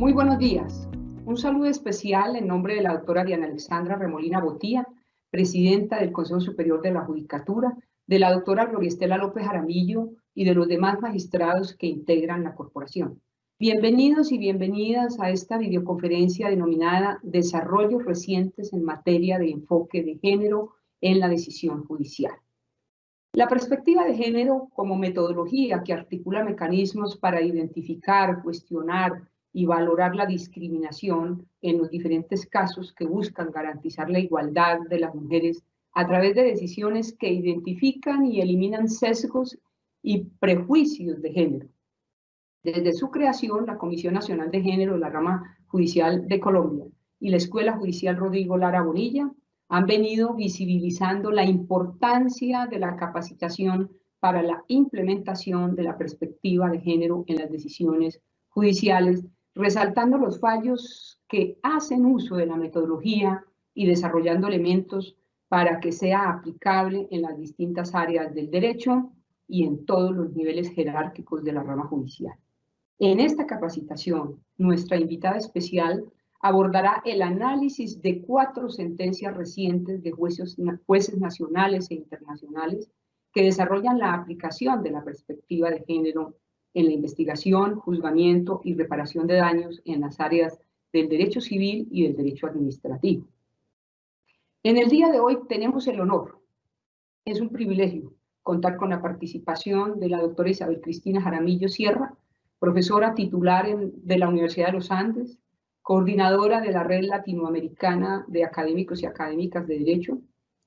Muy buenos días. Un saludo especial en nombre de la doctora Diana Alexandra Remolina Botía, presidenta del Consejo Superior de la Judicatura, de la doctora Gloria Estela López Jaramillo y de los demás magistrados que integran la corporación. Bienvenidos y bienvenidas a esta videoconferencia denominada Desarrollos recientes en materia de enfoque de género en la decisión judicial. La perspectiva de género como metodología que articula mecanismos para identificar, cuestionar y valorar la discriminación en los diferentes casos que buscan garantizar la igualdad de las mujeres a través de decisiones que identifican y eliminan sesgos y prejuicios de género. Desde su creación, la Comisión Nacional de Género de la Rama Judicial de Colombia y la Escuela Judicial Rodrigo Lara Bonilla han venido visibilizando la importancia de la capacitación para la implementación de la perspectiva de género en las decisiones judiciales, resaltando los fallos que hacen uso de la metodología y desarrollando elementos para que sea aplicable en las distintas áreas del derecho y en todos los niveles jerárquicos de la rama judicial. En esta capacitación, nuestra invitada especial abordará el análisis de 4 sentencias recientes de jueces nacionales e internacionales que desarrollan la aplicación de la perspectiva de género en la investigación, juzgamiento y reparación de daños en las áreas del derecho civil y del derecho administrativo. En el día de hoy tenemos el honor, es un privilegio, contar con la participación de la doctora Isabel Cristina Jaramillo Sierra, profesora titular de la Universidad de los Andes, coordinadora de la Red Latinoamericana de Académicos y Académicas de Derecho.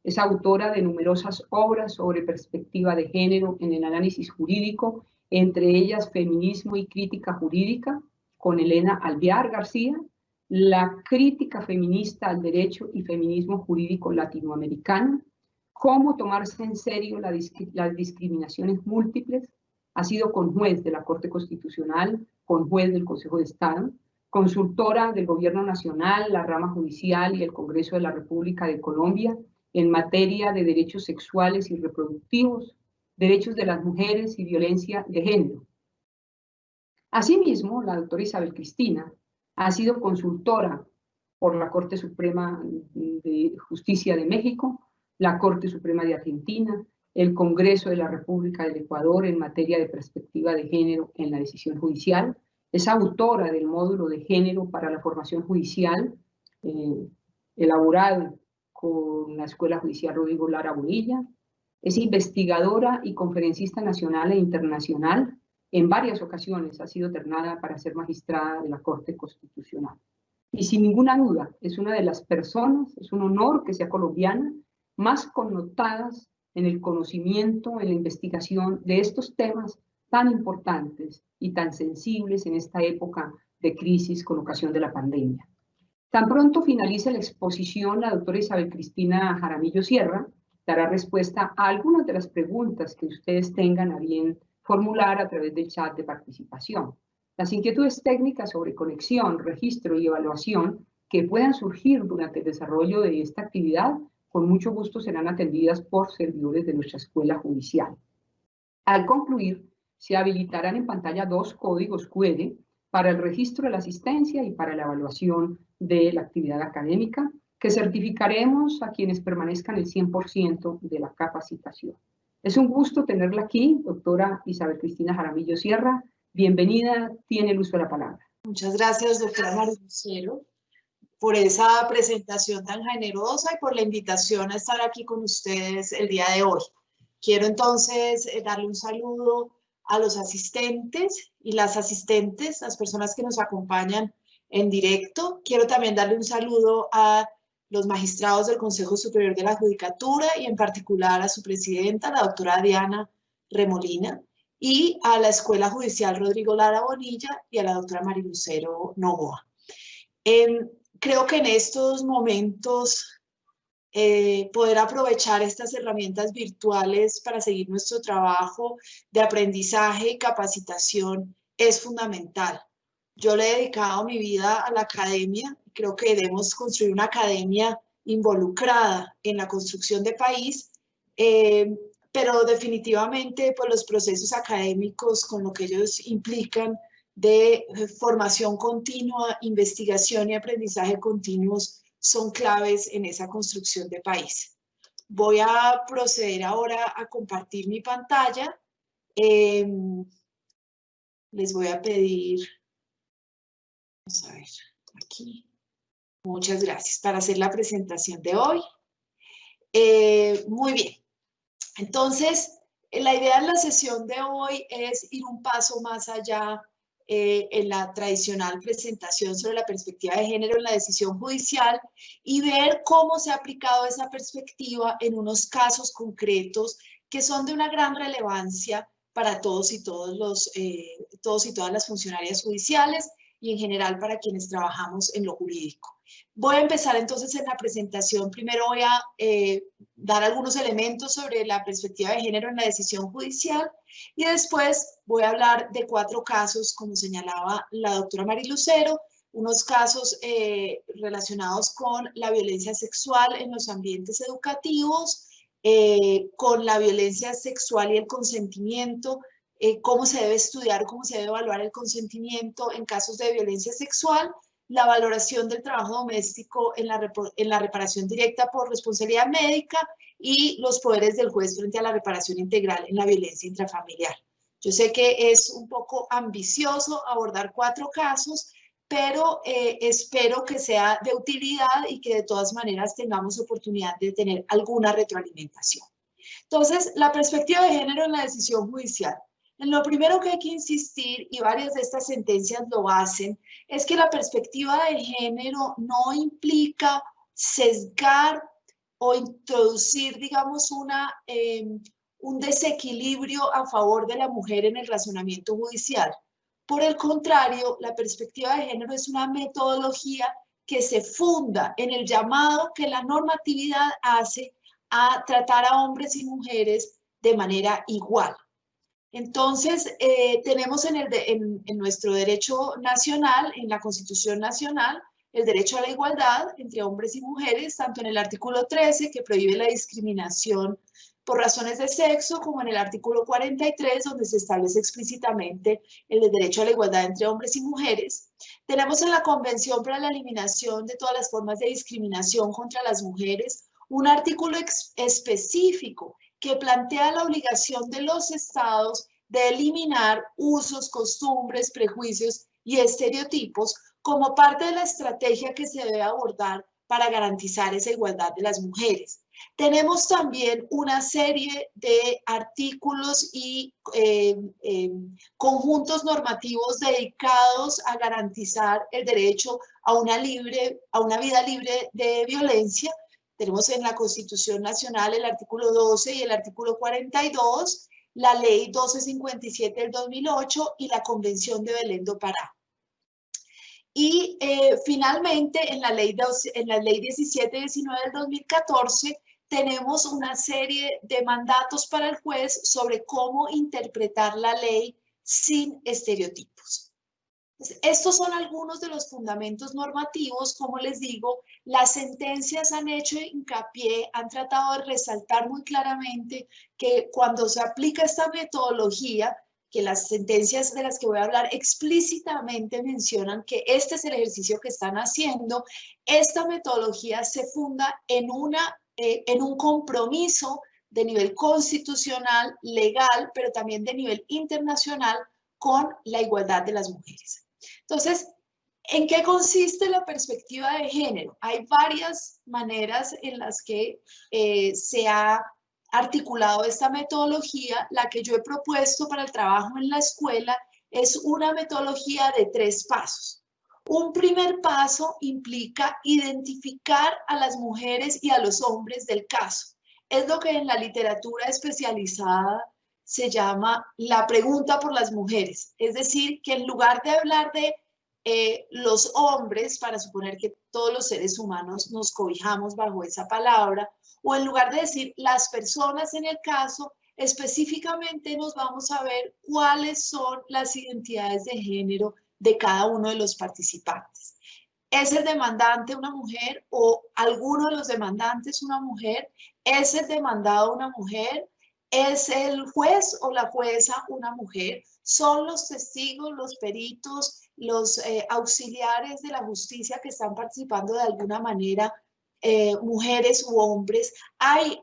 Es autora de numerosas obras sobre perspectiva de género en el análisis jurídico, entre ellas Feminismo y Crítica Jurídica, con Elena Alvear García, La crítica feminista al derecho y feminismo jurídico latinoamericano, Cómo tomarse en serio las discriminaciones múltiples. Ha sido conjuez de la Corte Constitucional, conjuez del Consejo de Estado, consultora del Gobierno Nacional, la rama judicial y el Congreso de la República de Colombia en materia de derechos sexuales y reproductivos, derechos de las mujeres y violencia de género. Asimismo, la doctora Isabel Cristina ha sido consultora por la Corte Suprema de Justicia de México, la Corte Suprema de Argentina, el Congreso de la República del Ecuador en materia de perspectiva de género en la decisión judicial. Es autora del módulo de género para la formación judicial, elaborado con la Escuela Judicial Rodrigo Lara Bonilla. Es investigadora y conferencista nacional e internacional. En varias ocasiones ha sido ternada para ser magistrada de la Corte Constitucional. Y sin ninguna duda, es una de las personas, es un honor que sea colombiana, más connotadas en el conocimiento, en la investigación de estos temas tan importantes y tan sensibles en esta época de crisis con ocasión de la pandemia. Tan pronto finalice la exposición, la doctora Isabel Cristina Jaramillo Sierra dará respuesta a algunas de las preguntas que ustedes tengan a bien formular a través del chat de participación. Las inquietudes técnicas sobre conexión, registro y evaluación que puedan surgir durante el desarrollo de esta actividad con mucho gusto serán atendidas por servidores de nuestra escuela judicial. Al concluir, se habilitarán en pantalla 2 códigos QR para el registro de la asistencia y para la evaluación de la actividad académica, que certificaremos a quienes permanezcan el 100% de la capacitación. Es un gusto tenerla aquí, doctora Isabel Cristina Jaramillo Sierra. Bienvenida, tiene el uso de la palabra. Muchas gracias, doctora Marilucero, por esa presentación tan generosa y por la invitación a estar aquí con ustedes el día de hoy. Quiero entonces darle un saludo a los asistentes y las asistentes, las personas que nos acompañan en directo. Quiero también darle un saludo a los magistrados del Consejo Superior de la Judicatura y en particular a su presidenta, la doctora Diana Remolina, y a la Escuela Judicial Rodrigo Lara Bonilla y a la doctora Marilucero Novoa. Creo que en estos momentos poder aprovechar estas herramientas virtuales para seguir nuestro trabajo de aprendizaje y capacitación es fundamental. Yo le he dedicado mi vida a la academia, creo que debemos construir una academia involucrada en la construcción de país, pero definitivamente pues, los procesos académicos con lo que ellos implican de formación continua, investigación y aprendizaje continuos son claves en esa construcción de país. Voy a proceder ahora a compartir mi pantalla. Les voy a pedir, vamos a ver, aquí. Muchas gracias para hacer la presentación de hoy. Muy bien. Entonces, la idea en la sesión de hoy es ir un paso más allá en la tradicional presentación sobre la perspectiva de género en la decisión judicial y ver cómo se ha aplicado esa perspectiva en unos casos concretos que son de una gran relevancia para todos y todas las funcionarias judiciales y en general para quienes trabajamos en lo jurídico. Voy a empezar entonces en la presentación. Primero voy a dar algunos elementos sobre la perspectiva de género en la decisión judicial y después voy a hablar de 4 casos, como señalaba la doctora Mari Lucero, unos casos relacionados con la violencia sexual en los ambientes educativos, con la violencia sexual y el consentimiento, cómo se debe estudiar, cómo se debe evaluar el consentimiento en casos de violencia sexual, la valoración del trabajo doméstico en la reparación directa por responsabilidad médica y los poderes del juez frente a la reparación integral en la violencia intrafamiliar. Yo sé que es un poco ambicioso abordar 4 casos, pero espero que sea de utilidad y que de todas maneras tengamos oportunidad de tener alguna retroalimentación. Entonces, la perspectiva de género en la decisión judicial. En lo primero que hay que insistir, y varias de estas sentencias lo hacen, es que la perspectiva de género no implica sesgar o introducir, digamos, un desequilibrio a favor de la mujer en el razonamiento judicial. Por el contrario, la perspectiva de género es una metodología que se funda en el llamado que la normatividad hace a tratar a hombres y mujeres de manera igual. Entonces, tenemos en nuestro derecho nacional, en la Constitución Nacional, el derecho a la igualdad entre hombres y mujeres, tanto en el artículo 13, que prohíbe la discriminación por razones de sexo, como en el artículo 43, donde se establece explícitamente el derecho a la igualdad entre hombres y mujeres. Tenemos en la Convención para la Eliminación de todas las formas de discriminación contra las mujeres un artículo específico que plantea la obligación de los estados de eliminar usos, costumbres, prejuicios y estereotipos como parte de la estrategia que se debe abordar para garantizar esa igualdad de las mujeres. Tenemos también una serie de artículos y conjuntos normativos dedicados a garantizar el derecho a una vida libre de violencia. Tenemos en la Constitución Nacional el artículo 12 y el artículo 42, la Ley 1257 del 2008 y la Convención de Belén do Pará. Y finalmente en la Ley 1719 del 2014 tenemos una serie de mandatos para el juez sobre cómo interpretar la ley sin estereotipos. Estos son algunos de los fundamentos normativos. Como les digo, las sentencias han hecho hincapié, han tratado de resaltar muy claramente que cuando se aplica esta metodología, que las sentencias de las que voy a hablar explícitamente mencionan que este es el ejercicio que están haciendo, esta metodología se funda en un compromiso de nivel constitucional, legal, pero también de nivel internacional con la igualdad de las mujeres. Entonces, ¿en qué consiste la perspectiva de género? Hay varias maneras en las que se ha articulado esta metodología. La que yo he propuesto para el trabajo en la escuela es una metodología de 3 pasos. Un primer paso implica identificar a las mujeres y a los hombres del caso. Es lo que en la literatura especializada se llama la pregunta por las mujeres. Es decir, que en lugar de hablar de los hombres, para suponer que todos los seres humanos nos cobijamos bajo esa palabra, o en lugar de decir las personas en el caso, específicamente nos vamos a ver cuáles son las identidades de género de cada uno de los participantes. ¿Es el demandante una mujer o alguno de los demandantes una mujer? ¿Es el demandado una mujer? ¿Es el juez o la jueza una mujer? ¿Son los testigos, los peritos, los auxiliares de la justicia que están participando de alguna manera, mujeres u hombres? ¿Hay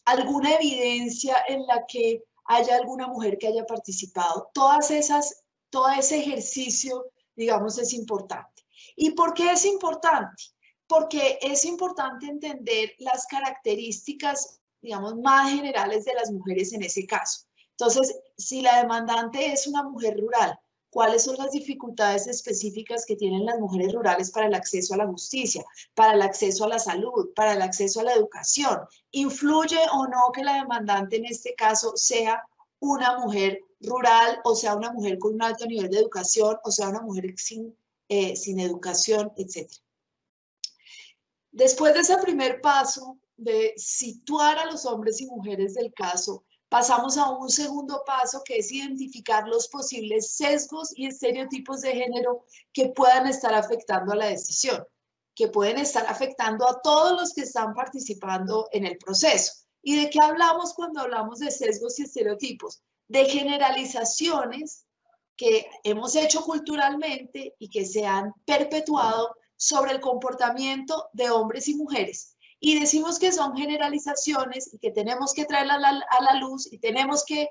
alguna evidencia en la que haya alguna mujer que haya participado? Todo ese ejercicio, digamos, es importante. ¿Y por qué es importante? Porque es importante entender las características, digamos, más generales de las mujeres en ese caso. Entonces, si la demandante es una mujer rural, ¿cuáles son las dificultades específicas que tienen las mujeres rurales para el acceso a la justicia, para el acceso a la salud, para el acceso a la educación? ¿Influye o no que la demandante en este caso sea una mujer rural, o sea una mujer con un alto nivel de educación, o sea una mujer sin educación, etcétera? Después de ese primer paso de situar a los hombres y mujeres del caso, pasamos a un segundo paso, que es identificar los posibles sesgos y estereotipos de género que puedan estar afectando a la decisión, que pueden estar afectando a todos los que están participando en el proceso. ¿Y de qué hablamos cuando hablamos de sesgos y estereotipos? De generalizaciones que hemos hecho culturalmente y que se han perpetuado sobre el comportamiento de hombres y mujeres. Y decimos que son generalizaciones y que tenemos que traerlas a la luz y tenemos que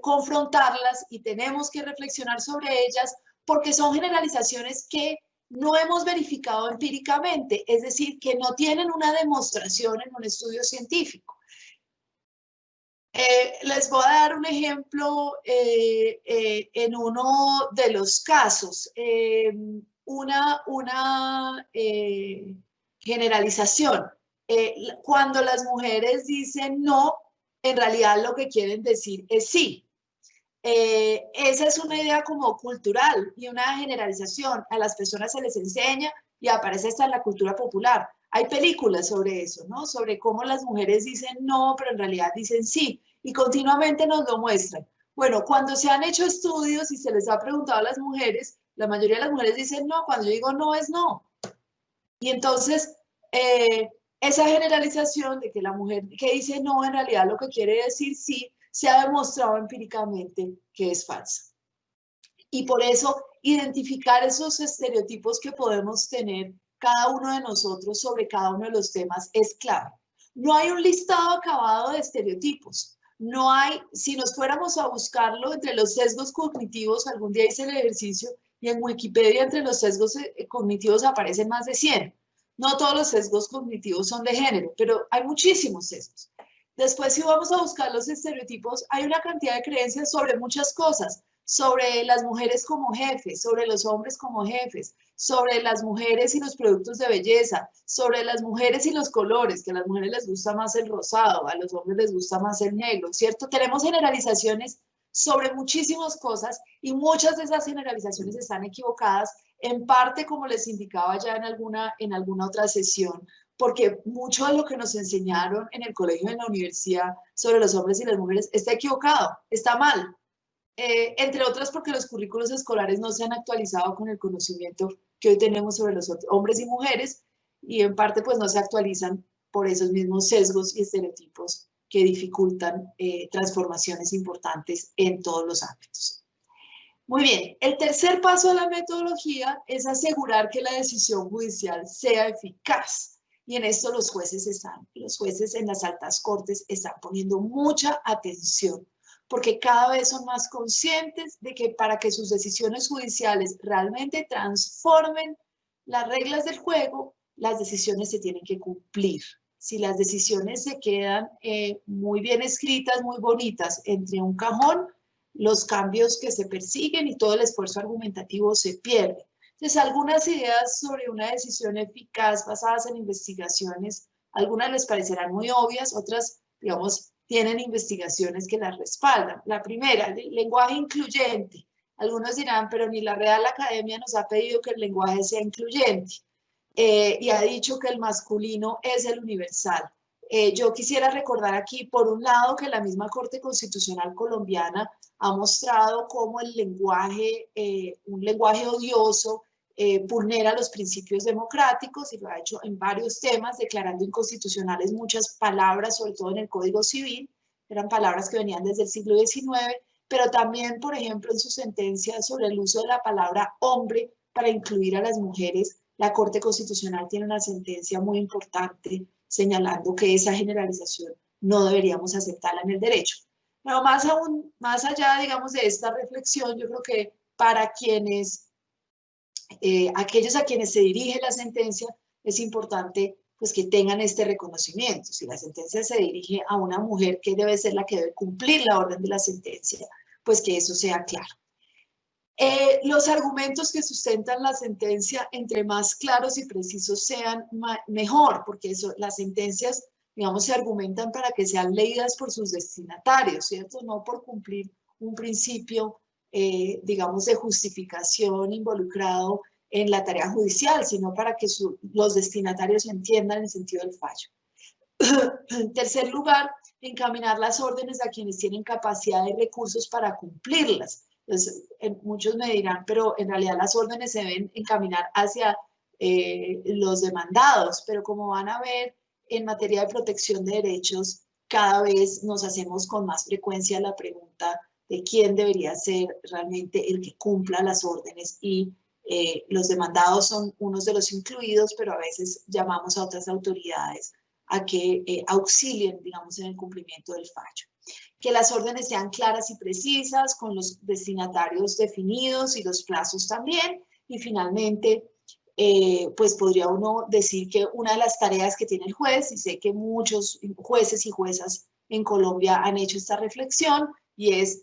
confrontarlas y tenemos que reflexionar sobre ellas, porque son generalizaciones que no hemos verificado empíricamente, es decir, que no tienen una demostración en un estudio científico. Les voy a dar un ejemplo en uno de los casos. Una generalización. Cuando las mujeres dicen no, en realidad lo que quieren decir es sí. Esa es una idea como cultural y una generalización. A las personas se les enseña y aparece hasta en la cultura popular. Hay películas sobre eso, ¿no? Sobre cómo las mujeres dicen no, pero en realidad dicen sí. Y continuamente nos lo muestran. Bueno, cuando se han hecho estudios y se les ha preguntado a las mujeres, la mayoría de las mujeres dicen no. Cuando yo digo no, es no. Y entonces, esa generalización de que la mujer que dice no, en realidad lo que quiere decir sí, se ha demostrado empíricamente que es falsa. Y por eso, identificar esos estereotipos que podemos tener cada uno de nosotros sobre cada uno de los temas es clave. No hay un listado acabado de estereotipos. No hay, si nos fuéramos a buscarlo entre los sesgos cognitivos, algún día hice el ejercicio y en Wikipedia entre los sesgos cognitivos aparecen más de 100. No todos los sesgos cognitivos son de género, pero hay muchísimos sesgos. Después, si vamos a buscar los estereotipos, hay una cantidad de creencias sobre muchas cosas, sobre las mujeres como jefes, sobre los hombres como jefes, sobre las mujeres y los productos de belleza, sobre las mujeres y los colores, que a las mujeres les gusta más el rosado, a los hombres les gusta más el negro, ¿cierto? Tenemos generalizaciones sobre muchísimas cosas y muchas de esas generalizaciones están equivocadas, en parte, como les indicaba ya en alguna otra sesión, porque mucho de lo que nos enseñaron en el colegio y en la universidad sobre los hombres y las mujeres está equivocado, está mal. Entre otras porque los currículos escolares no se han actualizado con el conocimiento que hoy tenemos sobre los hombres y mujeres, y en parte pues no se actualizan por esos mismos sesgos y estereotipos que dificultan transformaciones importantes en todos los ámbitos. Muy bien, el tercer paso de la metodología es asegurar que la decisión judicial sea eficaz. Y en esto los jueces en las altas cortes están poniendo mucha atención, porque cada vez son más conscientes de que para que sus decisiones judiciales realmente transformen las reglas del juego, las decisiones se tienen que cumplir. Si las decisiones se quedan muy bien escritas, muy bonitas, entre un cajón, los cambios que se persiguen y todo el esfuerzo argumentativo se pierde. Entonces, algunas ideas sobre una decisión eficaz basadas en investigaciones, algunas les parecerán muy obvias, otras, digamos, tienen investigaciones que las respaldan. La primera, el lenguaje incluyente. Algunos dirán, pero ni la Real Academia nos ha pedido que el lenguaje sea incluyente y ha dicho que el masculino es el universal. Yo quisiera recordar aquí, por un lado, que la misma Corte Constitucional colombiana ha mostrado cómo el lenguaje, un lenguaje odioso, vulnera los principios democráticos y lo ha hecho en varios temas, declarando inconstitucionales muchas palabras, sobre todo en el Código Civil, eran palabras que venían desde el siglo XIX, pero también, por ejemplo, en su sentencia sobre el uso de la palabra hombre para incluir a las mujeres, la Corte Constitucional tiene una sentencia muy importante señalando que esa generalización no deberíamos aceptarla en el derecho. Pero más aún, más allá, digamos, de esta reflexión, yo creo que para quienes aquellos a quienes se dirige la sentencia, es importante pues, que tengan este reconocimiento. Si la sentencia se dirige a una mujer que debe ser la que debe cumplir la orden de la sentencia, pues que eso sea claro. Los argumentos que sustentan la sentencia, entre más claros y precisos sean, mejor, porque eso, las sentencias, digamos, se argumentan para que sean leídas por sus destinatarios, ¿cierto? No por cumplir un principio, digamos, de justificación involucrado en la tarea judicial, sino para que los destinatarios entiendan el sentido del fallo. En tercer lugar, encaminar las órdenes a quienes tienen capacidad y recursos para cumplirlas. Entonces, muchos me dirán, pero en realidad las órdenes se deben encaminar hacia los demandados, pero como van a ver, en materia de protección de derechos, cada vez nos hacemos con más frecuencia la pregunta de quién debería ser realmente el que cumpla las órdenes y los demandados son unos de los incluidos, pero a veces llamamos a otras autoridades a que auxilien, digamos, en el cumplimiento del fallo. Que las órdenes sean claras y precisas, con los destinatarios definidos y los plazos también. Y finalmente, pues podría uno decir que una de las tareas que tiene el juez, y sé que muchos jueces y juezas en Colombia han hecho esta reflexión, y es,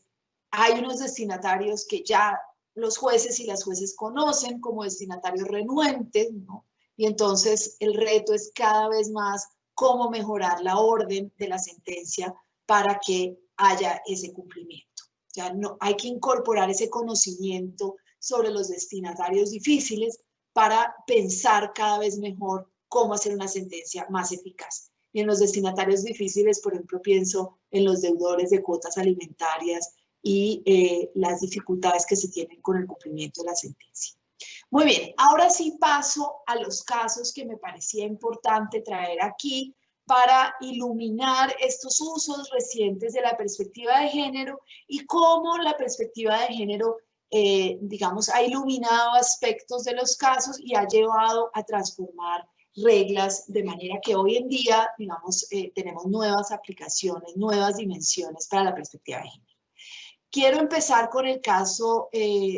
hay unos destinatarios que ya los jueces y las jueces conocen como destinatarios renuentes, ¿no? Y entonces el reto es cada vez más cómo mejorar la orden de la sentencia para que haya ese cumplimiento. O sea, no, hay que incorporar ese conocimiento sobre los destinatarios difíciles para pensar cada vez mejor cómo hacer una sentencia más eficaz. Y en los destinatarios difíciles, por ejemplo, pienso en los deudores de cuotas alimentarias y las dificultades que se tienen con el cumplimiento de la sentencia. Muy bien, ahora sí paso a los casos que me parecía importante traer aquí para iluminar estos usos recientes de la perspectiva de género y cómo la perspectiva de género, digamos, ha iluminado aspectos de los casos y ha llevado a transformar reglas de manera que hoy en día, digamos, tenemos nuevas aplicaciones, nuevas dimensiones para la perspectiva de género. Quiero empezar con el caso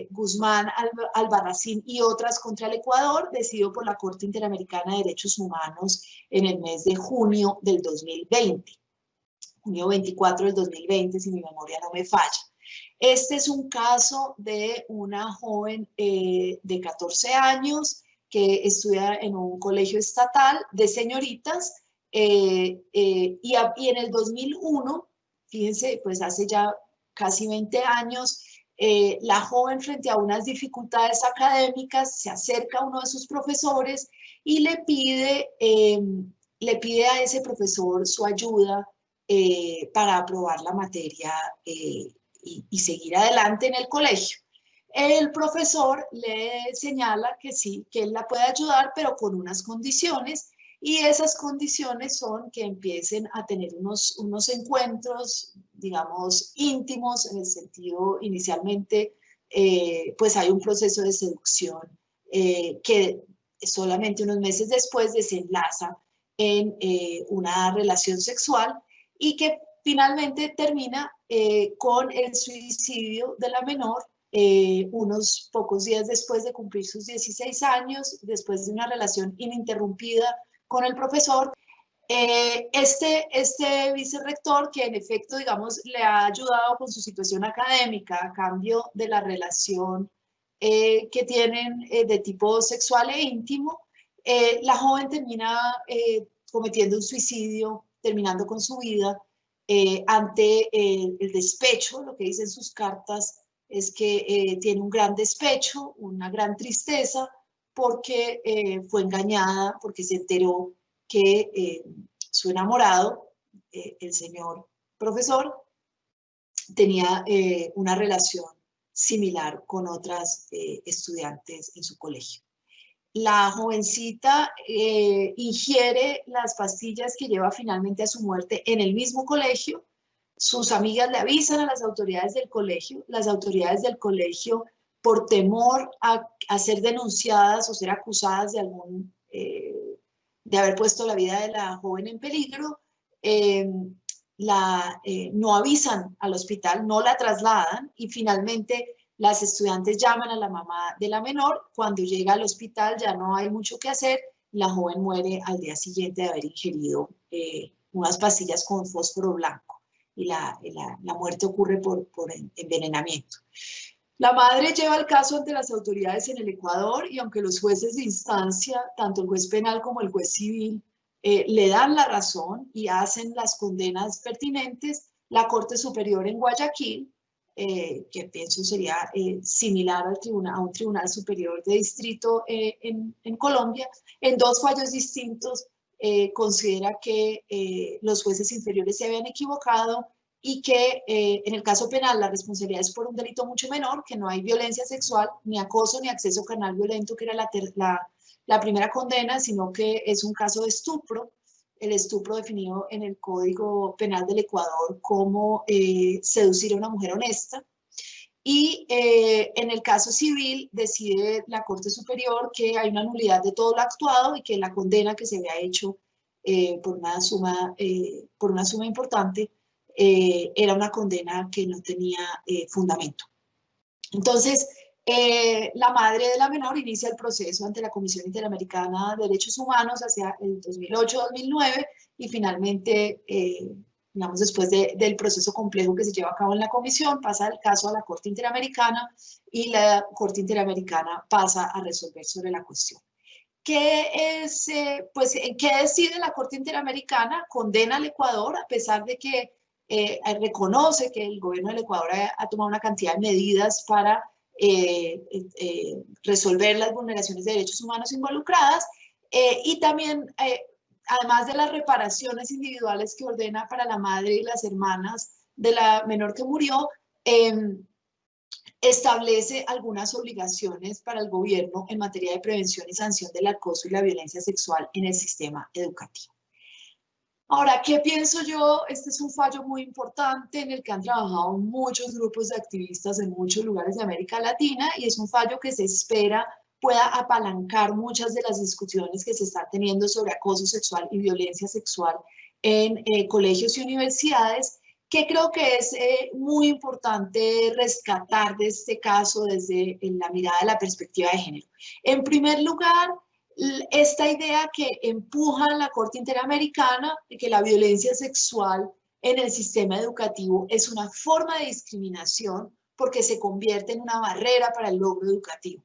Guzmán, Albarracín y otras contra el Ecuador, decidido por la Corte Interamericana de Derechos Humanos en el mes de junio del 2020. Junio 24 del 2020, si mi memoria no me falla. Este es un caso de una joven de 14 años que estudia en un colegio estatal de señoritas y en el 2001, fíjense, pues hace ya casi 20 años, la joven frente a unas dificultades académicas se acerca a uno de sus profesores y le pide a ese profesor su ayuda para aprobar la materia y seguir adelante en el colegio. El profesor le señala que sí, que él la puede ayudar, pero con unas condiciones, y esas condiciones son que empiecen a tener unos encuentros, digamos, íntimos, en el sentido, inicialmente, pues hay un proceso de seducción que solamente unos meses después desenlaza en una relación sexual y que finalmente termina con el suicidio de la menor unos pocos días después de cumplir sus 16 años, después de una relación ininterrumpida con el profesor. Este vicerrector, que en efecto, digamos, le ha ayudado con su situación académica a cambio de la relación que tienen de tipo sexual e íntimo, la joven termina cometiendo un suicidio, terminando con su vida ante el despecho. Lo que dicen sus cartas es que tiene un gran despecho, una gran tristeza, porque fue engañada, porque se enteró que su enamorado, el señor profesor, tenía una relación similar con otras estudiantes en su colegio. La jovencita ingiere las pastillas que lleva finalmente a su muerte en el mismo colegio. Sus amigas le avisan a las autoridades del colegio. Las autoridades del colegio, por temor a ser denunciadas o ser acusadas de de haber puesto la vida de la joven en peligro, no avisan al hospital, no la trasladan y finalmente las estudiantes llaman a la mamá de la menor. Cuando llega al hospital ya no hay mucho que hacer. La joven muere al día siguiente de haber ingerido unas pastillas con fósforo blanco y la muerte ocurre por envenenamiento. La madre lleva el caso ante las autoridades en el Ecuador y aunque los jueces de instancia, tanto el juez penal como el juez civil, le dan la razón y hacen las condenas pertinentes, la Corte Superior en Guayaquil, que pienso sería similar a un tribunal superior de distrito en Colombia, en dos fallos distintos considera que los jueces inferiores se habían equivocado y que en el caso penal la responsabilidad es por un delito mucho menor, que no hay violencia sexual, ni acoso, ni acceso carnal violento, que era la primera condena, sino que es un caso de estupro, el estupro definido en el Código Penal del Ecuador como seducir a una mujer honesta. Y en el caso civil decide la Corte Superior que hay una nulidad de todo lo actuado y que la condena que se había hecho por una suma importante era una condena que no tenía fundamento. Entonces, la madre de la menor inicia el proceso ante la Comisión Interamericana de Derechos Humanos hacia el 2008-2009 y finalmente, digamos, después del proceso complejo que se lleva a cabo en la comisión, pasa el caso a la Corte Interamericana y la Corte Interamericana pasa a resolver sobre la cuestión. ¿Qué decide la Corte Interamericana? Condena al Ecuador a pesar de que reconoce que el gobierno del Ecuador ha tomado una cantidad de medidas para resolver las vulneraciones de derechos humanos involucradas y también, además de las reparaciones individuales que ordena para la madre y las hermanas de la menor que murió, establece algunas obligaciones para el gobierno en materia de prevención y sanción del acoso y la violencia sexual en el sistema educativo. Ahora, ¿qué pienso yo? Este es un fallo muy importante en el que han trabajado muchos grupos de activistas en muchos lugares de América Latina y es un fallo que se espera pueda apalancar muchas de las discusiones que se están teniendo sobre acoso sexual y violencia sexual en colegios y universidades, que creo que es muy importante rescatar de este caso desde la mirada de la perspectiva de género. En primer lugar, esta idea que empuja la Corte Interamericana de que la violencia sexual en el sistema educativo es una forma de discriminación porque se convierte en una barrera para el logro educativo.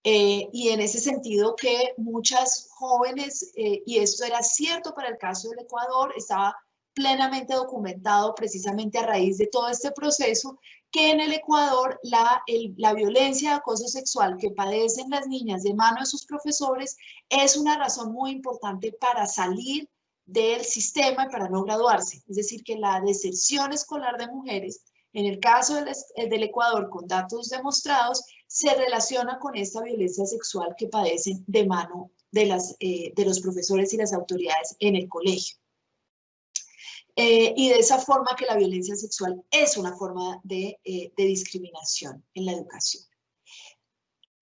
Y en ese sentido que muchas jóvenes, y esto era cierto para el caso del Ecuador, estaba plenamente documentado precisamente a raíz de todo este proceso, que en el Ecuador la violencia de acoso sexual que padecen las niñas de mano de sus profesores es una razón muy importante para salir del sistema y para no graduarse. Es decir, que la deserción escolar de mujeres, en el caso del Ecuador, con datos demostrados, se relaciona con esta violencia sexual que padecen de mano de los profesores y las autoridades en el colegio. Y de esa forma que la violencia sexual es una forma de discriminación en la educación.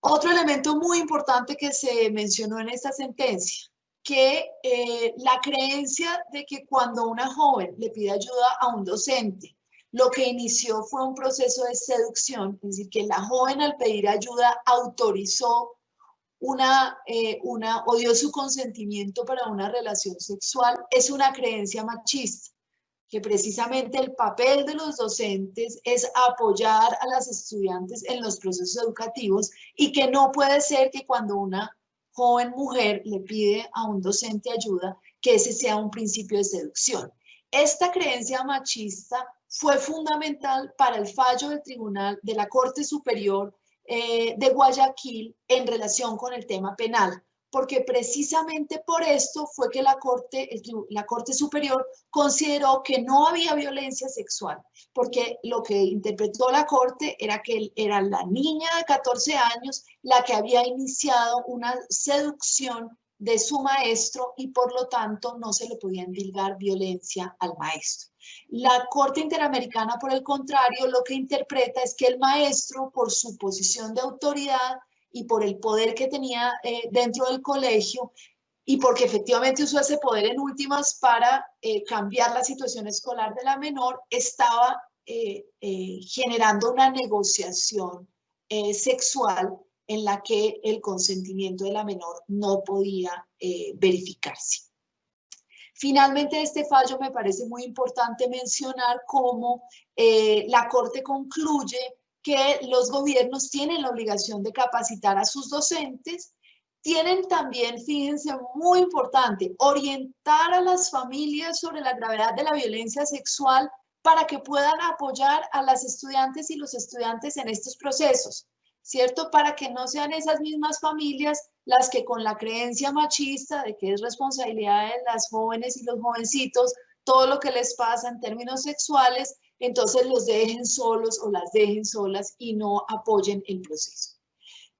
Otro elemento muy importante que se mencionó en esta sentencia, que la creencia de que cuando una joven le pide ayuda a un docente, lo que inició fue un proceso de seducción, es decir, que la joven al pedir ayuda autorizó o dio su consentimiento para una relación sexual, es una creencia machista, que precisamente el papel de los docentes es apoyar a las estudiantes en los procesos educativos y que no puede ser que cuando una joven mujer le pide a un docente ayuda, que ese sea un principio de seducción. Esta creencia machista fue fundamental para el fallo del tribunal de la Corte Superior de Guayaquil en relación con el tema penal, porque precisamente por esto fue que la Corte Superior consideró que no había violencia sexual, porque lo que interpretó la Corte era que era la niña de 14 años la que había iniciado una seducción de su maestro y por lo tanto no se le podía endilgar violencia al maestro. La Corte Interamericana, por el contrario, lo que interpreta es que el maestro, por su posición de autoridad y por el poder que tenía dentro del colegio, y porque efectivamente usó ese poder en últimas para cambiar la situación escolar de la menor, estaba generando una negociación sexual en la que el consentimiento de la menor no podía verificarse. Finalmente, este fallo me parece muy importante mencionar cómo la Corte concluye que los gobiernos tienen la obligación de capacitar a sus docentes, tienen también, fíjense, muy importante, orientar a las familias sobre la gravedad de la violencia sexual para que puedan apoyar a las estudiantes y los estudiantes en estos procesos, ¿cierto? Para que no sean esas mismas familias las que con la creencia machista de que es responsabilidad de las jóvenes y los jovencitos todo lo que les pasa en términos sexuales, entonces los dejen solos o las dejen solas y no apoyen el proceso.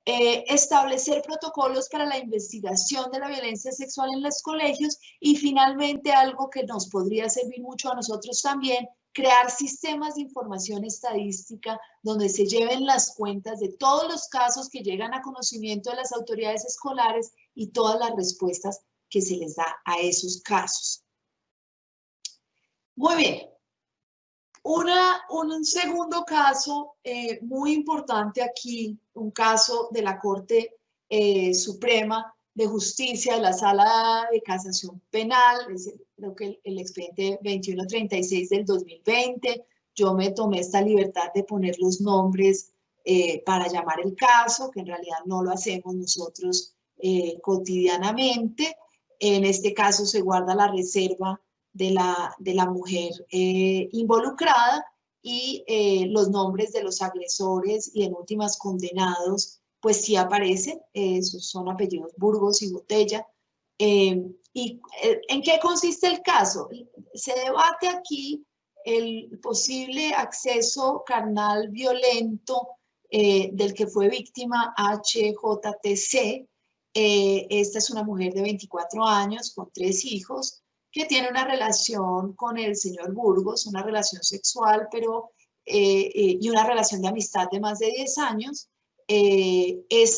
Establecer protocolos para la investigación de la violencia sexual en los colegios y finalmente algo que nos podría servir mucho a nosotros también, crear sistemas de información estadística donde se lleven las cuentas de todos los casos que llegan a conocimiento de las autoridades escolares y todas las respuestas que se les da a esos casos. Muy bien. Un segundo caso muy importante aquí, un caso de la Corte Suprema de Justicia, de la Sala de Casación Penal, creo que el expediente 2136 del 2020. Yo me tomé esta libertad de poner los nombres para llamar el caso, que en realidad no lo hacemos nosotros cotidianamente. En este caso se guarda la reserva de la mujer involucrada y los nombres de los agresores y en últimas condenados, pues sí aparecen, son apellidos Burgos y Botella. ¿Y en qué consiste el caso? Se debate aquí el posible acceso carnal violento del que fue víctima HJTC. Esta es una mujer de 24 años con 3 hijos, que tiene una relación con el señor Burgos, una relación sexual, pero, y una relación de amistad de más de 10 años. Ellos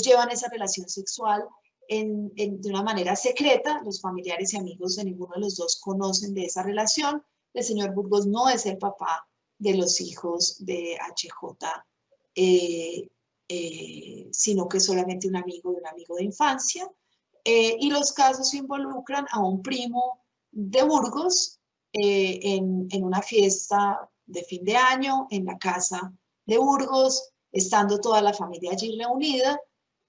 llevan esa relación sexual de una manera secreta, los familiares y amigos de ninguno de los dos conocen de esa relación. El señor Burgos no es el papá de los hijos de HJ, sino que es solamente un amigo de infancia. Y los casos involucran a un primo de Burgos en una fiesta de fin de año en la casa de Burgos, estando toda la familia allí reunida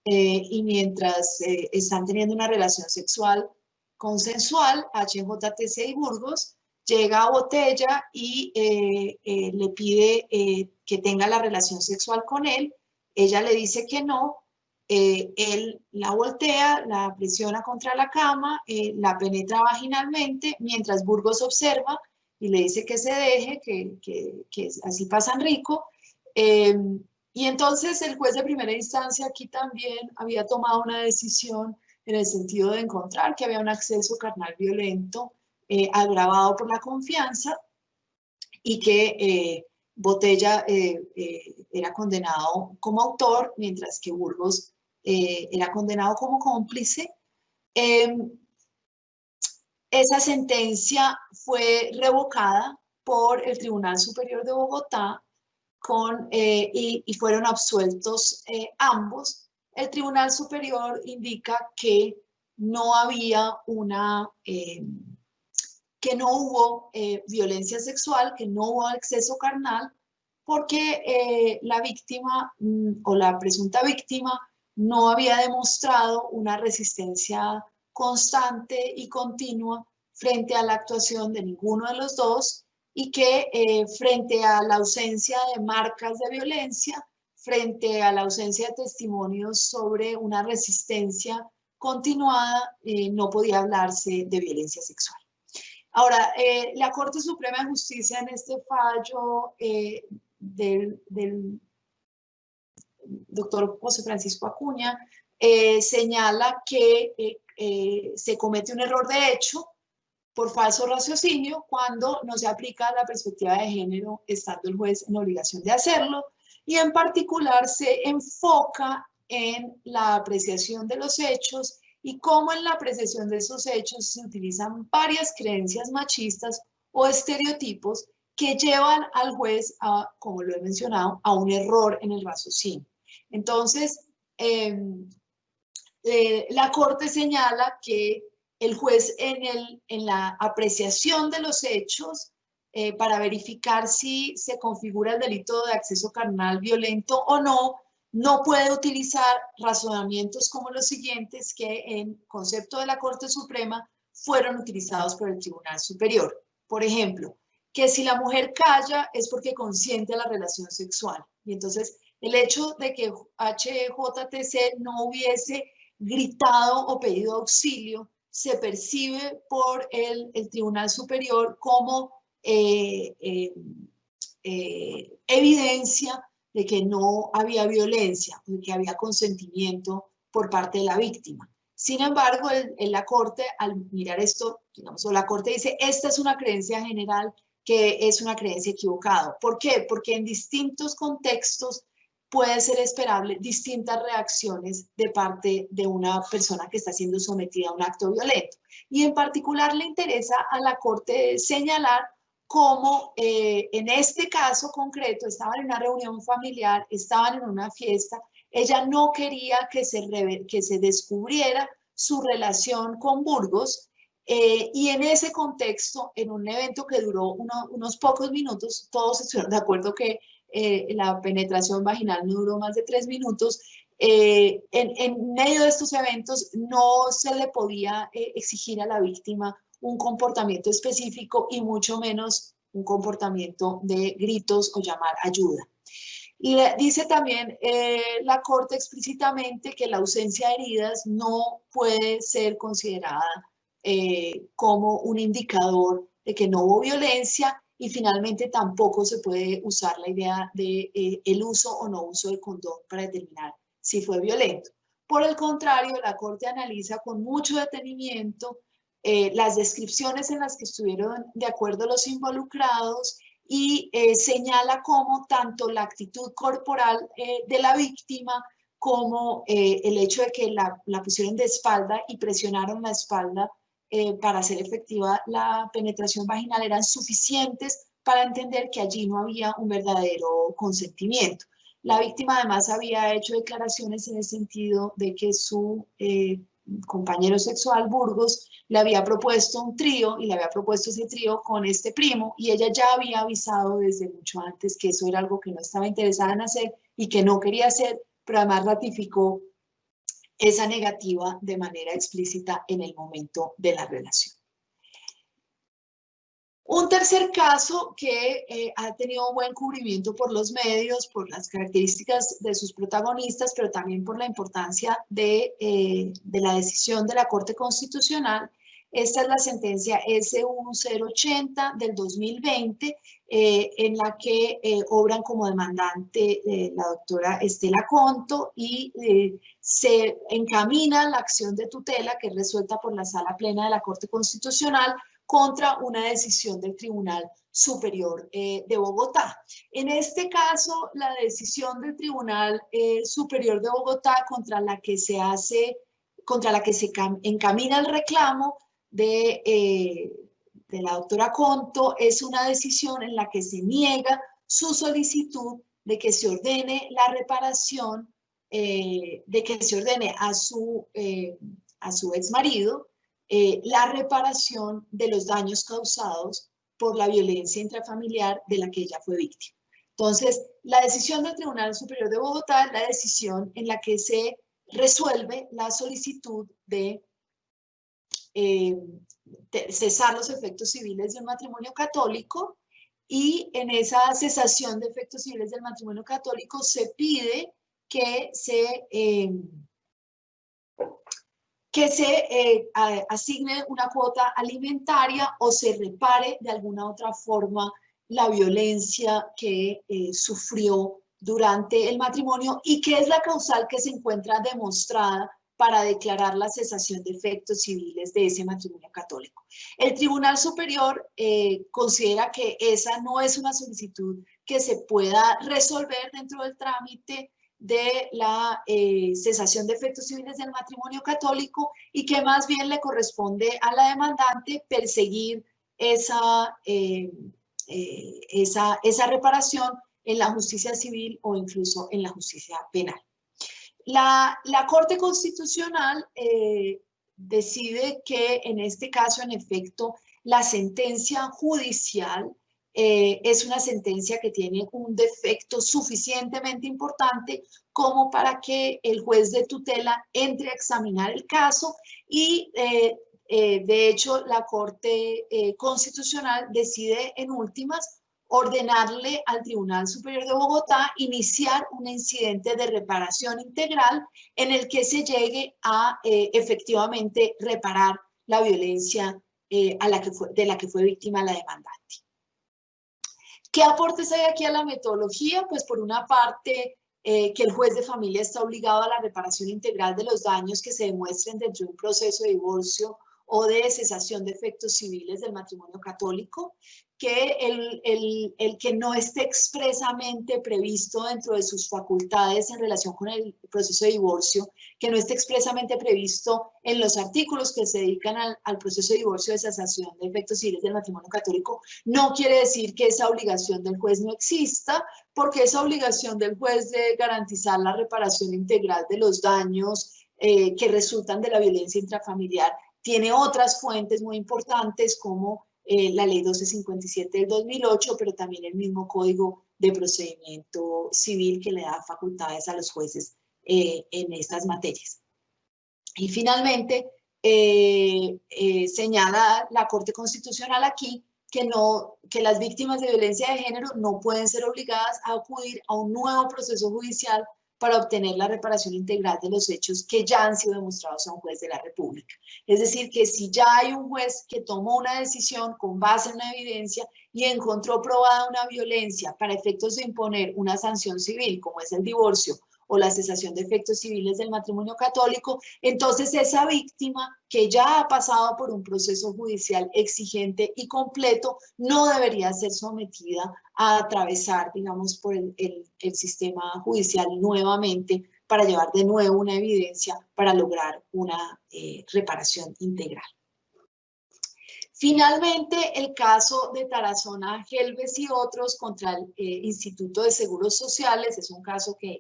y mientras están teniendo una relación sexual consensual, HJTC y Burgos, llega a Botella y le pide que tenga la relación sexual con él. Ella le dice que no. Él la voltea, la presiona contra la cama, la penetra vaginalmente, mientras Burgos observa y le dice que se deje, que así pasan rico. Y entonces el juez de primera instancia aquí también había tomado una decisión en el sentido de encontrar que había un acceso carnal violento agravado por la confianza y que Botella era condenado como autor, mientras que Burgos era condenado como cómplice. Esa sentencia fue revocada por el Tribunal Superior de Bogotá y fueron absueltos ambos. El Tribunal Superior indica que no había que no hubo violencia sexual, que no hubo acceso carnal, porque la víctima o la presunta víctima no había demostrado una resistencia constante y continua frente a la actuación de ninguno de los dos y que frente a la ausencia de marcas de violencia, frente a la ausencia de testimonios sobre una resistencia continuada, no podía hablarse de violencia sexual. Ahora, la Corte Suprema de Justicia en este fallo del doctor José Francisco Acuña señala que se comete un error de hecho por falso raciocinio cuando no se aplica la perspectiva de género estando el juez en obligación de hacerlo, y en particular se enfoca en la apreciación de los hechos y cómo en la apreciación de esos hechos se utilizan varias creencias machistas o estereotipos que llevan al juez a, como lo he mencionado, a un error en el raciocinio. Entonces, la Corte señala que el juez en la apreciación de los hechos para verificar si se configura el delito de acceso carnal violento o no, no puede utilizar razonamientos como los siguientes que en concepto de la Corte Suprema fueron utilizados por el Tribunal Superior. Por ejemplo, que si la mujer calla es porque consiente a la relación sexual. Y entonces el hecho de que HJTC no hubiese gritado o pedido auxilio se percibe por el Tribunal Superior como evidencia de que no había violencia, de que había consentimiento por parte de la víctima. Sin embargo, en la Corte, al mirar esto, digamos, la Corte dice, esta es una creencia general que es una creencia equivocada. ¿Por qué? Porque en distintos contextos puede ser esperable distintas reacciones de parte de una persona que está siendo sometida a un acto violento. Y en particular le interesa a la Corte señalar cómo en este caso concreto estaban en una reunión familiar, estaban en una fiesta, ella no quería que se descubriera su relación con Burgos, y en ese contexto, en un evento que duró unos pocos minutos, todos estuvieron de acuerdo que la penetración vaginal no duró más de 3 minutos. En medio de estos eventos no se le podía exigir a la víctima un comportamiento específico y mucho menos un comportamiento de gritos o llamar ayuda. Y dice también la Corte explícitamente que la ausencia de heridas no puede ser considerada como un indicador de que no hubo violencia, y finalmente tampoco se puede usar la idea de el uso o no uso del condón para determinar si fue violento. Por el contrario, la Corte analiza con mucho detenimiento las descripciones en las que estuvieron de acuerdo los involucrados y señala cómo tanto la actitud corporal de la víctima como el hecho de que la pusieron de espalda y presionaron la espalda para hacer efectiva la penetración vaginal eran suficientes para entender que allí no había un verdadero consentimiento. La víctima además había hecho declaraciones en el sentido de que su compañero sexual, Burgos, le había propuesto un trío y le había propuesto ese trío con este primo, y ella ya había avisado desde mucho antes que eso era algo que no estaba interesada en hacer y que no quería hacer, pero además ratificó esa negativa de manera explícita en el momento de la relación. Un tercer caso que ha tenido un buen cubrimiento por los medios, por las características de sus protagonistas, pero también por la importancia de la decisión de la Corte Constitucional. Esta es la sentencia S1080 del 2020, en la que obran como demandante la doctora Estela Conto, y se encamina la acción de tutela que es resuelta por la Sala Plena de la Corte Constitucional contra una decisión del Tribunal Superior de Bogotá. En este caso, la decisión del Tribunal Superior de Bogotá contra la que se encamina el reclamo de la doctora Conto es una decisión en la que se niega su solicitud de que se ordene la reparación, de que se ordene a su exmarido la reparación de los daños causados por la violencia intrafamiliar de la que ella fue víctima. Entonces, la decisión del Tribunal Superior de Bogotá es la decisión en la que se resuelve la solicitud de cesar los efectos civiles de un matrimonio católico y en esa cesación de efectos civiles del matrimonio católico se pide que se asigne una cuota alimentaria o se repare de alguna otra forma la violencia que sufrió durante el matrimonio y que es la causal que se encuentra demostrada para declarar la cesación de efectos civiles de ese matrimonio católico. El Tribunal Superior considera que esa no es una solicitud que se pueda resolver dentro del trámite de la cesación de efectos civiles del matrimonio católico y que más bien le corresponde a la demandante perseguir esa reparación en la justicia civil o incluso en la justicia penal. La Corte Constitucional decide que en este caso, en efecto, la sentencia judicial es una sentencia que tiene un defecto suficientemente importante como para que el juez de tutela entre a examinar el caso y de hecho la Corte Constitucional decide en últimas ordenarle al Tribunal Superior de Bogotá iniciar un incidente de reparación integral en el que se llegue a efectivamente reparar la violencia de la que fue víctima la demandante. ¿Qué aportes hay aquí a la metodología? Pues por una parte, que el juez de familia está obligado a la reparación integral de los daños que se demuestren dentro de un proceso de divorcio o de cesación de efectos civiles del matrimonio católico, que el que no esté expresamente previsto dentro de sus facultades en relación con el proceso de divorcio, que no esté expresamente previsto en los artículos que se dedican al proceso de divorcio de cesación de efectos civiles del matrimonio católico, no quiere decir que esa obligación del juez no exista, porque esa obligación del juez de garantizar la reparación integral de los daños que resultan de la violencia intrafamiliar tiene otras fuentes muy importantes como la ley 1257 del 2008, pero también el mismo Código de Procedimiento Civil que le da facultades a los jueces en estas materias. Y finalmente, señala la Corte Constitucional aquí que las víctimas de violencia de género no pueden ser obligadas a acudir a un nuevo proceso judicial para obtener la reparación integral de los hechos que ya han sido demostrados a un juez de la República. Es decir, que si ya hay un juez que tomó una decisión con base en una evidencia y encontró probada una violencia para efectos de imponer una sanción civil, como es el divorcio o la cesación de efectos civiles del matrimonio católico, entonces esa víctima que ya ha pasado por un proceso judicial exigente y completo no debería ser sometida a atravesar, digamos, por el sistema judicial nuevamente para llevar de nuevo una evidencia para lograr una reparación integral. Finalmente, el caso de Tarazona, Gelbes y otros contra el Instituto de Seguros Sociales es un caso que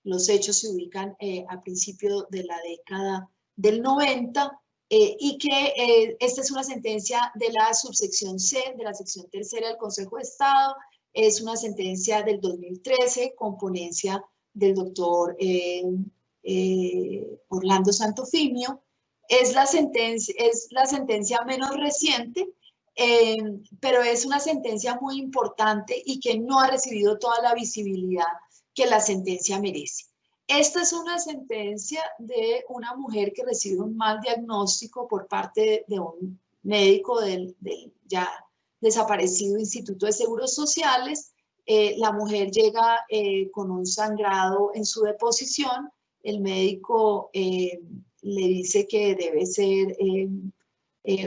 los hechos se ubican a principio de la década del 90 y que esta es una sentencia de la subsección C, de la sección tercera del Consejo de Estado, es una sentencia del 2013 con ponencia del doctor Orlando Santofimio. Es la sentencia menos reciente, pero es una sentencia muy importante y que no ha recibido toda la visibilidad que la sentencia merece. Esta es una sentencia de una mujer que recibe un mal diagnóstico por parte de un médico del ya desaparecido Instituto de Seguros Sociales. La mujer llega con un sangrado en su deposición. El médico le dice que debe ser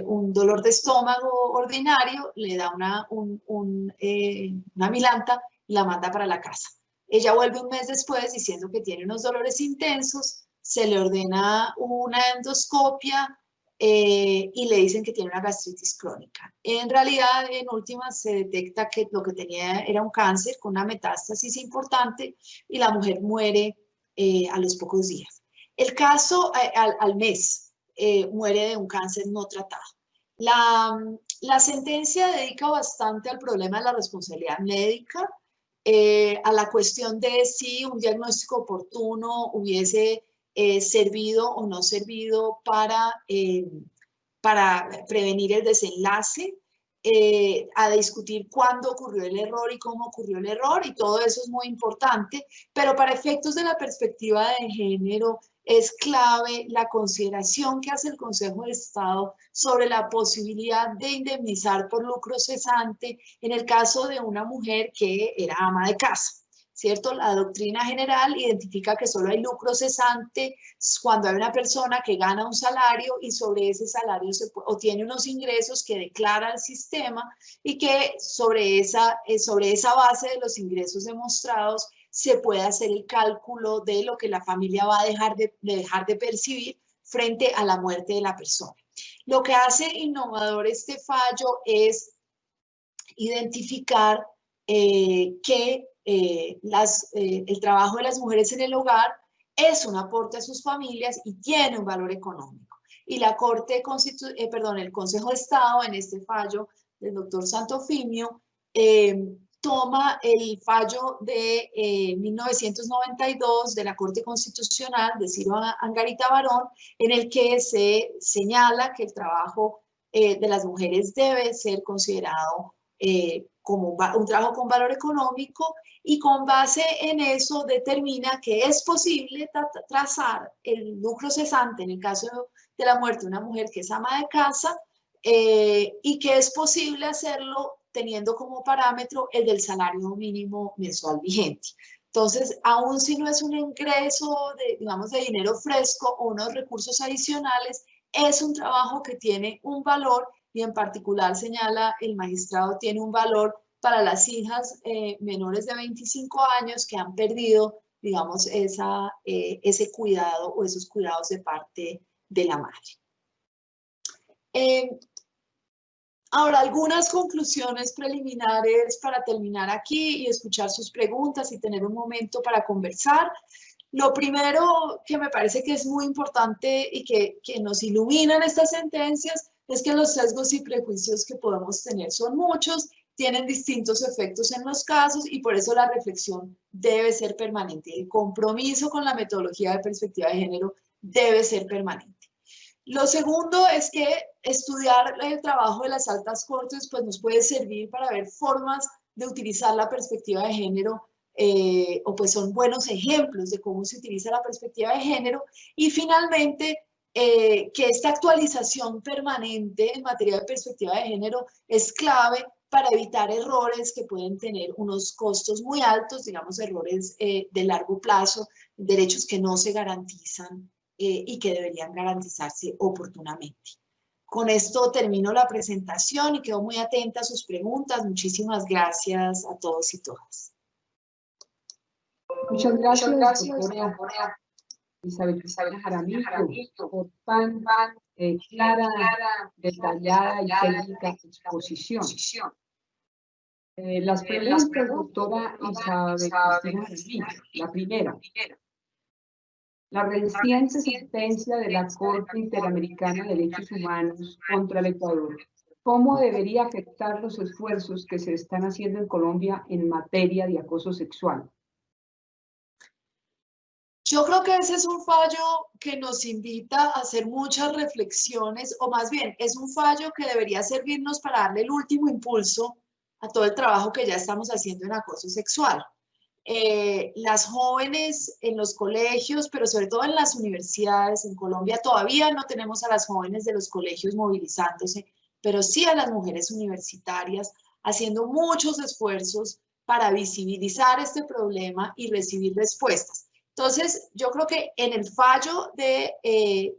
un dolor de estómago ordinario, le da una milanta y la manda para la casa. Ella vuelve un mes después diciendo que tiene unos dolores intensos, se le ordena una endoscopia y le dicen que tiene una gastritis crónica. En realidad, en últimas, se detecta que lo que tenía era un cáncer con una metástasis importante y la mujer muere a los pocos días. El caso, al mes, muere de un cáncer no tratado. La sentencia dedica bastante al problema de la responsabilidad médica, a la cuestión de si un diagnóstico oportuno hubiese servido o no servido para prevenir el desenlace. a discutir cuándo ocurrió el error y cómo ocurrió el error, y todo eso es muy importante, pero para efectos de la perspectiva de género es clave la consideración que hace el Consejo de Estado sobre la posibilidad de indemnizar por lucro cesante en el caso de una mujer que era ama de casa. ¿Cierto? La doctrina general identifica que solo hay lucro cesante cuando hay una persona que gana un salario y sobre ese salario obtiene unos ingresos que declara al sistema y que sobre esa base de los ingresos demostrados se puede hacer el cálculo de lo que la familia va a dejar de percibir frente a la muerte de la persona. Lo que hace innovador este fallo es identificar que el trabajo de las mujeres en el hogar es un aporte a sus familias y tiene un valor económico. Y la el Consejo de Estado, en este fallo del doctor Santofimio, toma el fallo de 1992 de la Corte Constitucional de Ciro Angarita Barón, en el que se señala que el trabajo de las mujeres debe ser considerado como un trabajo con valor económico, y con base en eso determina que es posible trazar el lucro cesante en el caso de la muerte de una mujer que es ama de casa, y que es posible hacerlo teniendo como parámetro el del salario mínimo mensual vigente. Entonces, aun si no es un ingreso digamos, de dinero fresco o unos recursos adicionales, es un trabajo que tiene un valor, y en particular señala el magistrado, tiene un valor para las hijas menores de 25 años que han perdido, digamos, ese cuidado o esos cuidados de parte de la madre. Ahora, algunas conclusiones preliminares para terminar aquí y escuchar sus preguntas y tener un momento para conversar. Lo primero que me parece que es muy importante y que nos iluminan estas sentencias es que los sesgos y prejuicios que podemos tener son muchos, tienen distintos efectos en los casos, y por eso la reflexión debe ser permanente. El compromiso con la metodología de perspectiva de género debe ser permanente. Lo segundo es que estudiar el trabajo de las altas cortes pues nos puede servir para ver formas de utilizar la perspectiva de género, o pues son buenos ejemplos de cómo se utiliza la perspectiva de género. Y finalmente, que esta actualización permanente en materia de perspectiva de género es clave para evitar errores que pueden tener unos costos muy altos, digamos errores de largo plazo, derechos que no se garantizan y que deberían garantizarse oportunamente. Con esto termino la presentación y quedo muy atenta a sus preguntas. Muchísimas gracias a todos y todas. Muchas gracias, doctora Isabel Jaramillo, por tan clara, detallada y técnica exposición. Las preguntas, doctora Isabel Jaramillo. La primera. La reciente sentencia de la Corte Interamericana de Derechos Humanos contra el Ecuador, ¿cómo debería afectar los esfuerzos que se están haciendo en Colombia en materia de acoso sexual? Yo creo que ese es un fallo que nos invita a hacer muchas reflexiones, o más bien es un fallo que debería servirnos para darle el último impulso a todo el trabajo que ya estamos haciendo en acoso sexual. Las jóvenes en los colegios, pero sobre todo en las universidades, en Colombia todavía no tenemos a las jóvenes de los colegios movilizándose, pero sí a las mujeres universitarias haciendo muchos esfuerzos para visibilizar este problema y recibir respuestas. Entonces, yo creo que en el fallo de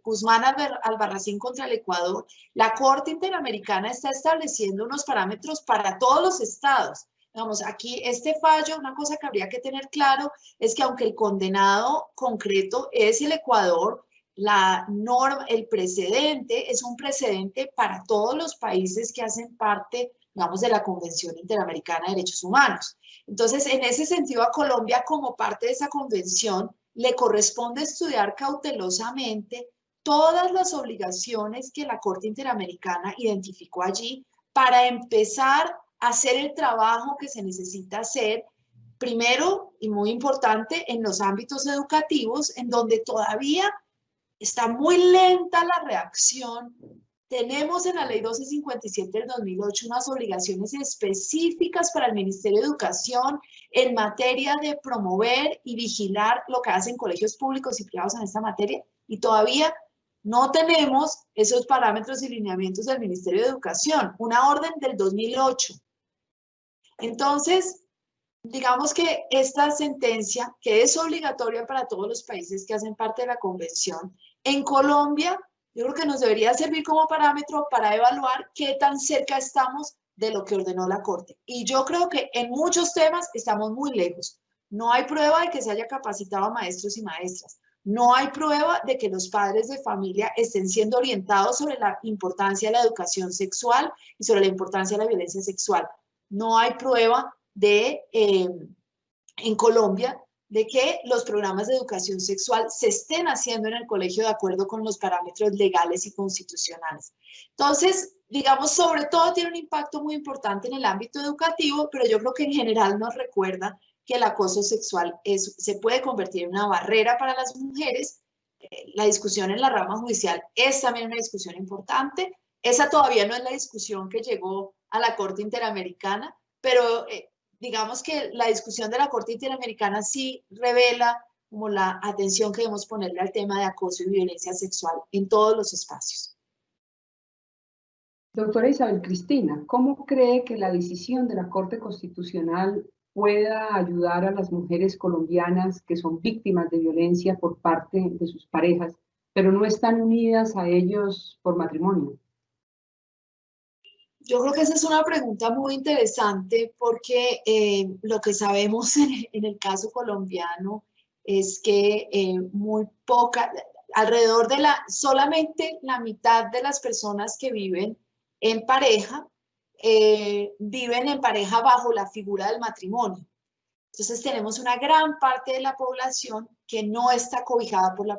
Guzmán Albarracín contra el Ecuador, la Corte Interamericana está estableciendo unos parámetros para todos los estados. Vamos, aquí este fallo, una cosa que habría que tener claro es que aunque el condenado concreto es el Ecuador, la norma, el precedente es un precedente para todos los países que hacen parte, digamos, de la Convención Interamericana de Derechos Humanos. Entonces, en ese sentido, a Colombia, como parte de esa convención, le corresponde estudiar cautelosamente todas las obligaciones que la Corte Interamericana identificó allí para empezar a hacer el trabajo que se necesita hacer, primero y muy importante, en los ámbitos educativos, en donde todavía está muy lenta la reacción Tenemos en la Ley 1257 del 2008 unas obligaciones específicas para el Ministerio de Educación en materia de promover y vigilar lo que hacen colegios públicos y privados en esta materia, y todavía no tenemos esos parámetros y lineamientos del Ministerio de Educación, una orden del 2008. Entonces, digamos que esta sentencia, que es obligatoria para todos los países que hacen parte de la convención, en Colombia, yo creo que nos debería servir como parámetro para evaluar qué tan cerca estamos de lo que ordenó la Corte. Y yo creo que en muchos temas estamos muy lejos. No hay prueba de que se haya capacitado a maestros y maestras. No hay prueba de que los padres de familia estén siendo orientados sobre la importancia de la educación sexual y sobre la importancia de la violencia sexual. No hay prueba de, en Colombia, de que los programas de educación sexual se estén haciendo en el colegio de acuerdo con los parámetros legales y constitucionales. Entonces, digamos, sobre todo tiene un impacto muy importante en el ámbito educativo, pero yo creo que en general nos recuerda que el acoso sexual se puede convertir en una barrera para las mujeres. La discusión en la rama judicial es también una discusión importante. Esa todavía no es la discusión que llegó a la Corte Interamericana, pero digamos que la discusión de la Corte Interamericana sí revela como la atención que debemos ponerle al tema de acoso y violencia sexual en todos los espacios. Doctora Isabel Cristina, ¿cómo cree que la decisión de la Corte Constitucional pueda ayudar a las mujeres colombianas que son víctimas de violencia por parte de sus parejas, pero no están unidas a ellos por matrimonio? Yo creo que esa es una pregunta muy interesante porque lo que sabemos en el caso colombiano es que alrededor de solamente la mitad de las personas que viven en pareja bajo la figura del matrimonio. Entonces tenemos una gran parte de la población que no está cobijada por la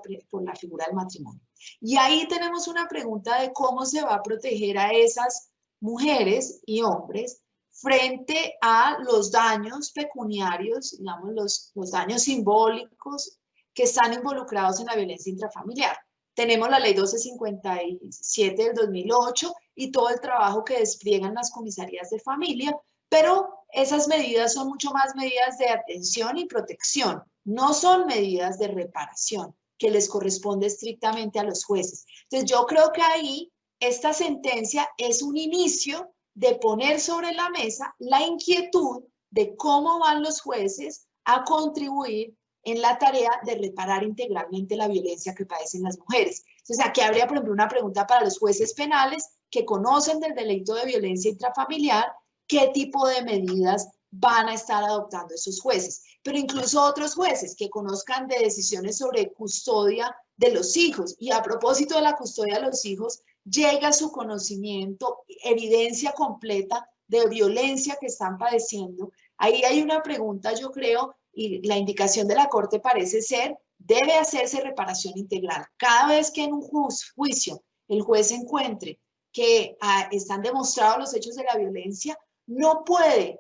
figura del matrimonio. Y ahí tenemos una pregunta de cómo se va a proteger a esas mujeres y hombres frente a los daños pecuniarios, digamos, los daños simbólicos que están involucrados en la violencia intrafamiliar. Tenemos la Ley 1257 del 2008 y todo el trabajo que despliegan las comisarías de familia, pero esas medidas son mucho más medidas de atención y protección, no son medidas de reparación que les corresponde estrictamente a los jueces. Entonces yo creo que ahí esta sentencia es un inicio de poner sobre la mesa la inquietud de cómo van los jueces a contribuir en la tarea de reparar integralmente la violencia que padecen las mujeres. Entonces aquí habría, por ejemplo, una pregunta para los jueces penales que conocen del delito de violencia intrafamiliar, qué tipo de medidas van a estar adoptando esos jueces, pero incluso otros jueces que conozcan de decisiones sobre custodia de los hijos. Y a propósito de la custodia de los hijos, llega a su conocimiento evidencia completa de violencia que están padeciendo. Ahí hay una pregunta, yo creo, y la indicación de la Corte parece ser, debe hacerse reparación integral. Cada vez que en un juicio el juez encuentre que están demostrados los hechos de la violencia, no puede,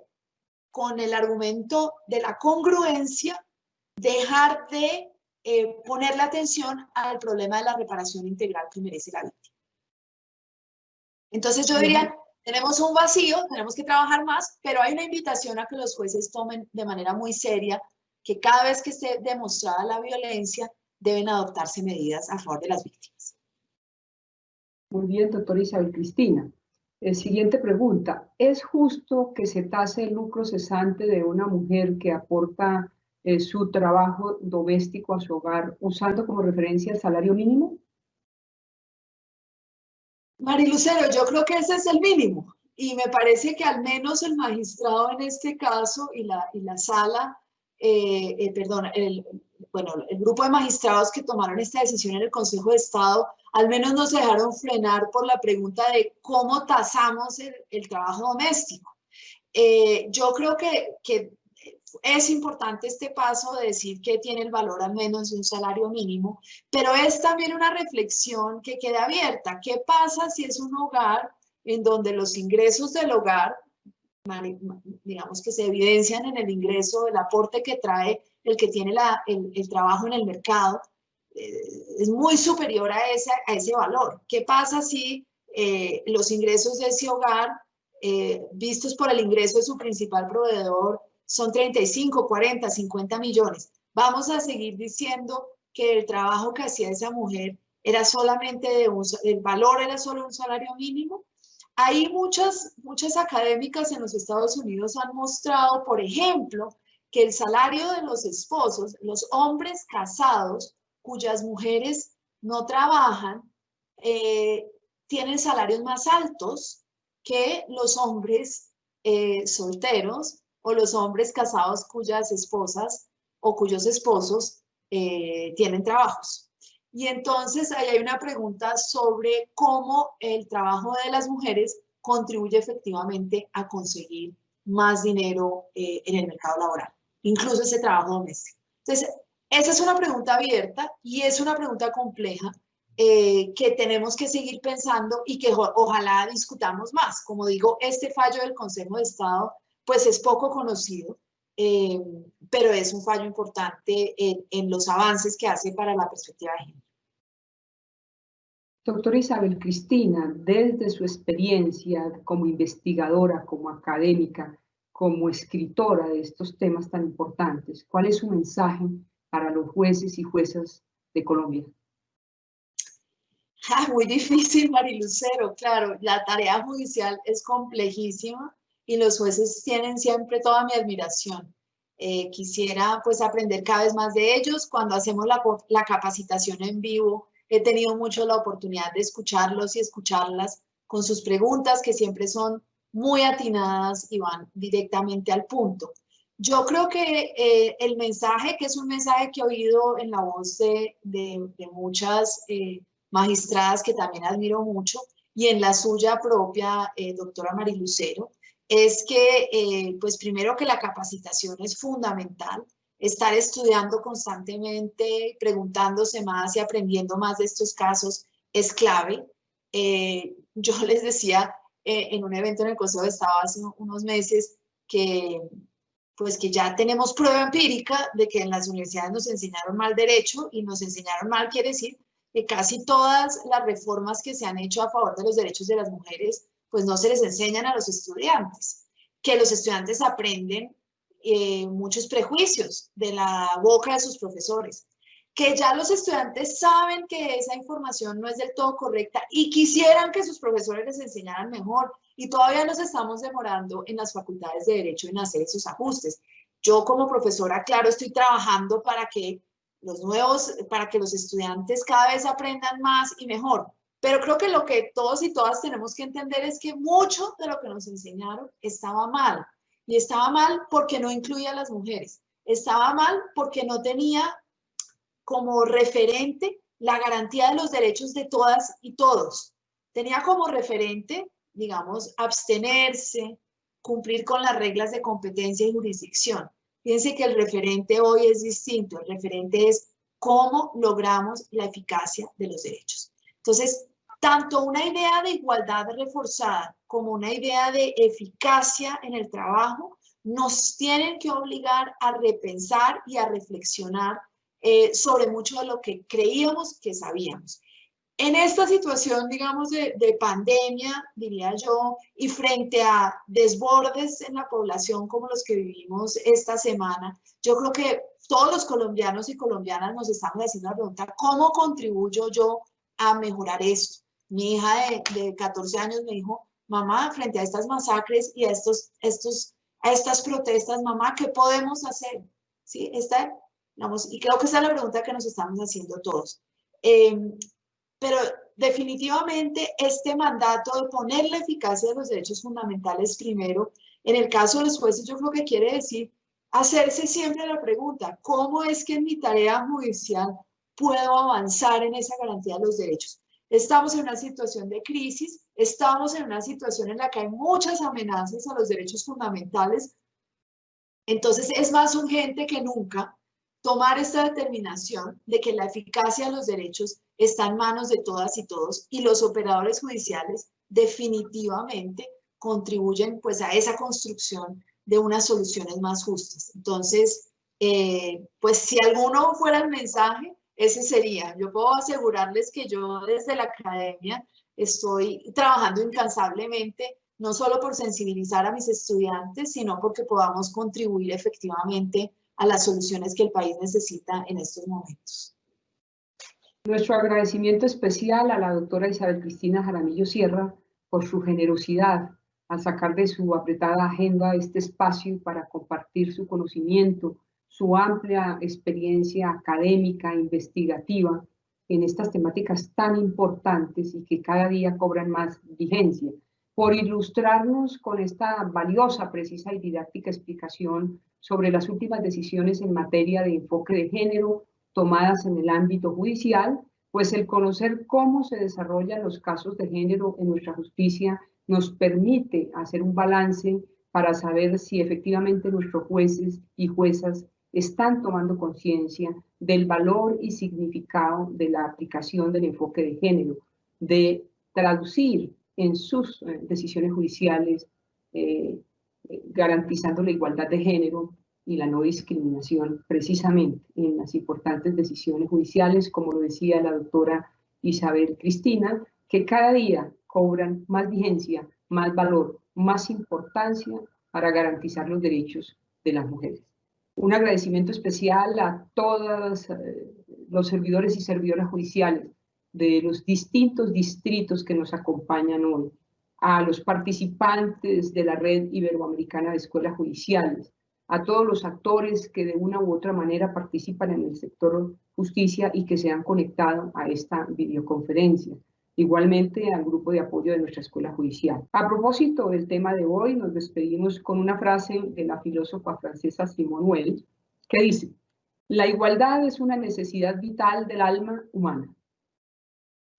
con el argumento de la congruencia, dejar de poner la atención al problema de la reparación integral que merece la víctima. Entonces yo diría, tenemos un vacío, tenemos que trabajar más, pero hay una invitación a que los jueces tomen de manera muy seria que cada vez que esté demostrada la violencia, deben adoptarse medidas a favor de las víctimas. Muy bien, doctora Isabel Cristina. Siguiente pregunta. ¿Es justo que se tase el lucro cesante de una mujer que aporta su trabajo doméstico a su hogar usando como referencia el salario mínimo? Marilucero, yo creo que ese es el mínimo y me parece que al menos el magistrado en este caso y la sala, el grupo de magistrados que tomaron esta decisión en el Consejo de Estado, al menos nos dejaron frenar por la pregunta de cómo tasamos el trabajo doméstico. Yo creo que es importante este paso de decir que tiene el valor al menos de un salario mínimo, pero es también una reflexión que queda abierta. ¿Qué pasa si es un hogar en donde los ingresos del hogar, digamos que se evidencian en el ingreso, el aporte que trae el que tiene el trabajo en el mercado, es muy superior a ese valor? ¿Qué pasa si los ingresos de ese hogar, vistos por el ingreso de su principal proveedor, son 35, 40, 50 millones. Vamos a seguir diciendo que el trabajo que hacía esa mujer era solamente el valor era solo un salario mínimo. Hay muchas académicas en los Estados Unidos han mostrado, por ejemplo, que el salario de los esposos, los hombres casados cuyas mujeres no trabajan, tienen salarios más altos que los hombres solteros o los hombres casados cuyas esposas o cuyos esposos tienen trabajos. Y entonces ahí hay una pregunta sobre cómo el trabajo de las mujeres contribuye efectivamente a conseguir más dinero en el mercado laboral, incluso ese trabajo doméstico. Entonces, esa es una pregunta abierta y es una pregunta compleja que tenemos que seguir pensando y que ojalá discutamos más. Como digo, este fallo del Consejo de Estado pues es poco conocido, pero es un fallo importante en los avances que hace para la perspectiva de género. Doctora Isabel Cristina, desde su experiencia como investigadora, como académica, como escritora de estos temas tan importantes, ¿cuál es su mensaje para los jueces y juezas de Colombia? Muy difícil, Marilucero, claro, la tarea judicial es complejísima y los jueces tienen siempre toda mi admiración. Quisiera pues aprender cada vez más de ellos. Cuando hacemos la capacitación en vivo, he tenido mucho la oportunidad de escucharlos y escucharlas con sus preguntas, que siempre son muy atinadas y van directamente al punto. Yo creo que el mensaje, que es un mensaje que he oído en la voz de muchas magistradas que también admiro mucho, y en la suya propia, doctora Marilucero, es que, pues primero que la capacitación es fundamental, estar estudiando constantemente, preguntándose más y aprendiendo más de estos casos es clave. Yo les decía en un evento en el Consejo de Estado hace unos meses que pues que ya tenemos prueba empírica de que en las universidades nos enseñaron mal derecho, y nos enseñaron mal quiere decir que casi todas las reformas que se han hecho a favor de los derechos de las mujeres, pues no se les enseñan a los estudiantes, que los estudiantes aprenden muchos prejuicios de la boca de sus profesores, que ya los estudiantes saben que esa información no es del todo correcta y quisieran que sus profesores les enseñaran mejor, y todavía nos estamos demorando en las facultades de Derecho en hacer esos ajustes. Yo como profesora, claro, estoy trabajando para que los estudiantes cada vez aprendan más y mejor, pero creo que lo que todos y todas tenemos que entender es que mucho de lo que nos enseñaron estaba mal, y estaba mal porque no incluía a las mujeres, estaba mal porque no tenía como referente la garantía de los derechos de todas y todos. Tenía como referente, digamos, abstenerse, cumplir con las reglas de competencia y jurisdicción. Fíjense que el referente hoy es distinto. El referente es cómo logramos la eficacia de los derechos. Entonces, tanto una idea de igualdad reforzada como una idea de eficacia en el trabajo nos tienen que obligar a repensar y a reflexionar sobre mucho de lo que creíamos que sabíamos. En esta situación, digamos, de pandemia, diría yo, y frente a desbordes en la población como los que vivimos esta semana, yo creo que todos los colombianos y colombianas nos estamos haciendo la pregunta, ¿cómo contribuyo yo a mejorar esto? Mi hija de 14 años me dijo, mamá, frente a estas masacres y a estas protestas, mamá, ¿qué podemos hacer? ¿Sí? Y creo que esa es la pregunta que nos estamos haciendo todos. Pero definitivamente este mandato de poner la eficacia de los derechos fundamentales primero, en el caso de los jueces, yo creo que quiere decir hacerse siempre la pregunta, ¿cómo es que en mi tarea judicial puedo avanzar en esa garantía de los derechos? Estamos en una situación de crisis, estamos en una situación en la que hay muchas amenazas a los derechos fundamentales, entonces es más urgente que nunca tomar esta determinación de que la eficacia de los derechos está en manos de todas y todos, y los operadores judiciales definitivamente contribuyen pues a esa construcción de unas soluciones más justas. Entonces, pues si alguno fuera el mensaje, Ese sería. Yo puedo asegurarles que yo desde la academia estoy trabajando incansablemente, no solo por sensibilizar a mis estudiantes, sino porque podamos contribuir efectivamente a las soluciones que el país necesita en estos momentos. Nuestro agradecimiento especial a la doctora Isabel Cristina Jaramillo Sierra por su generosidad al sacar de su apretada agenda este espacio para compartir su conocimiento, su amplia experiencia académica e investigativa en estas temáticas tan importantes y que cada día cobran más vigencia, por ilustrarnos con esta valiosa, precisa y didáctica explicación sobre las últimas decisiones en materia de enfoque de género tomadas en el ámbito judicial, pues el conocer cómo se desarrollan los casos de género en nuestra justicia nos permite hacer un balance para saber si efectivamente nuestros jueces y juezas están tomando conciencia del valor y significado de la aplicación del enfoque de género, de traducir en sus decisiones judiciales garantizando la igualdad de género y la no discriminación precisamente en las importantes decisiones judiciales, como lo decía la doctora Isabel Cristina, que cada día cobran más vigencia, más valor, más importancia para garantizar los derechos de las mujeres. Un agradecimiento especial a todos los servidores y servidoras judiciales de los distintos distritos que nos acompañan hoy, a los participantes de la Red Iberoamericana de Escuelas Judiciales, a todos los actores que de una u otra manera participan en el sector justicia y que se han conectado a esta videoconferencia. Igualmente al grupo de apoyo de nuestra escuela judicial. A propósito del tema de hoy, nos despedimos con una frase de la filósofa francesa Simone Weil, que dice: la igualdad es una necesidad vital del alma humana.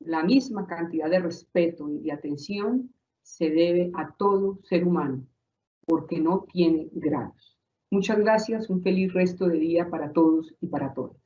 La misma cantidad de respeto y de atención se debe a todo ser humano, porque no tiene grados. Muchas gracias, un feliz resto de día para todos y para todas.